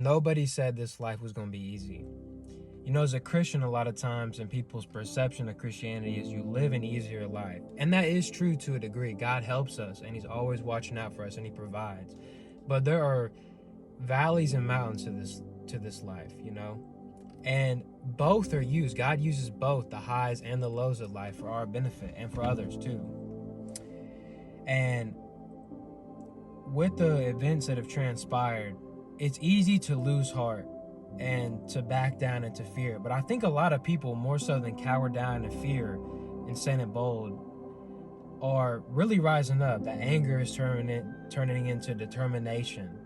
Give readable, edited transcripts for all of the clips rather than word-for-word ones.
Nobody said this life was going to be easy. You know, as a Christian, a lot of times, and people's perception of Christianity is you live an easier life. And that is true to a degree. God helps us, and He's always watching out for us, and He provides. But there are valleys and mountains to this life, you know? And both are used. God uses both the highs and the lows of life for our benefit and for others too. And with the events that have transpired, it's easy to lose heart and to back down and to fear. But I think a lot of people, more so than cower down in fear and standing bold, are really rising up. The anger is turning into determination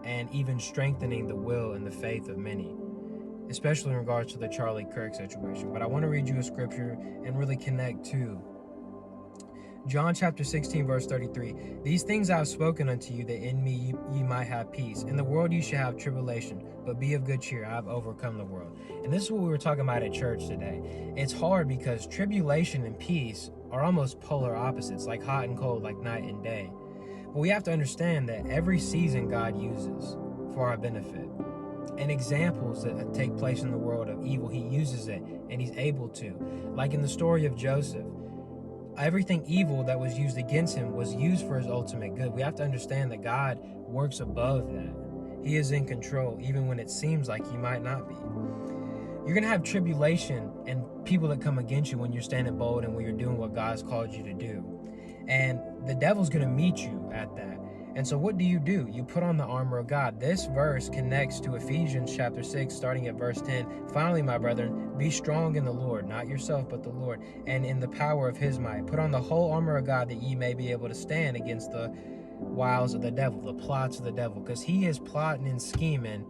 and even strengthening the will and the faith of many, especially in regards to the Charlie Kirk situation. But I want to read you a scripture and really connect to John chapter 16, verse 33. These things I have spoken unto you, that in me ye might have peace. In the world you shall have tribulation, but be of good cheer. I have overcome the world. And this is what we were talking about at church today. It's hard because tribulation and peace are almost polar opposites, like hot and cold, like night and day. But we have to understand that every season God uses for our benefit. And examples that take place in the world of evil, He uses it, and He's able to. Like in the story of Joseph, everything evil that was used against him was used for His ultimate good. We have to understand that God works above that. He is in control, even when it seems like He might not be. You're going to have tribulation and people that come against you when you're standing bold and when you're doing what God's called you to do. And the devil's going to meet you at that. And so what do? You put on the armor of God. This verse connects to Ephesians chapter 6, starting at verse 10. Finally, my brethren, be strong in the Lord, not yourself, but the Lord, and in the power of His might. Put on the whole armor of God, that ye may be able to stand against the wiles of the devil, the plots of the devil, because he is plotting and scheming,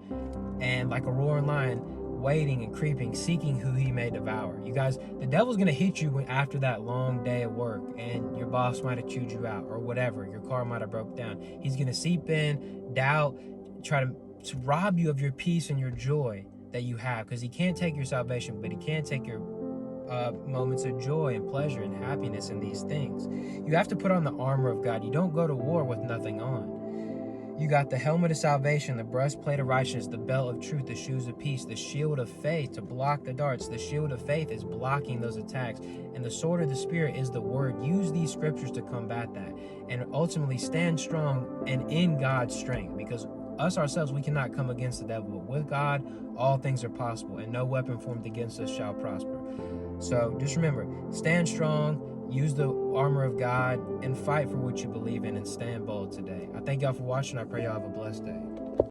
and like a roaring lion, waiting and creeping, seeking who he may devour. You guys, the devil's going to hit you after that long day at work, and your boss might have chewed you out or whatever. Your car might have broke down. He's going to seep in, doubt, try to rob you of your peace and your joy that you have, because he can't take your salvation, but he can take your moments of joy and pleasure and happiness in these things. You have to put on the armor of God. You don't go to war with nothing on. You got the helmet of salvation, the breastplate of righteousness, the belt of truth, the shoes of peace, the shield of faith to block the darts. The shield of faith is blocking those attacks. And the sword of the Spirit is the word. Use these scriptures to combat that. And ultimately stand strong and in God's strength. Because us ourselves, we cannot come against the devil. But with God, all things are possible. And no weapon formed against us shall prosper. So just remember, stand strong. Use the armor of God and fight for what you believe in, and stand bold today. I thank y'all for watching. I pray y'all have a blessed day.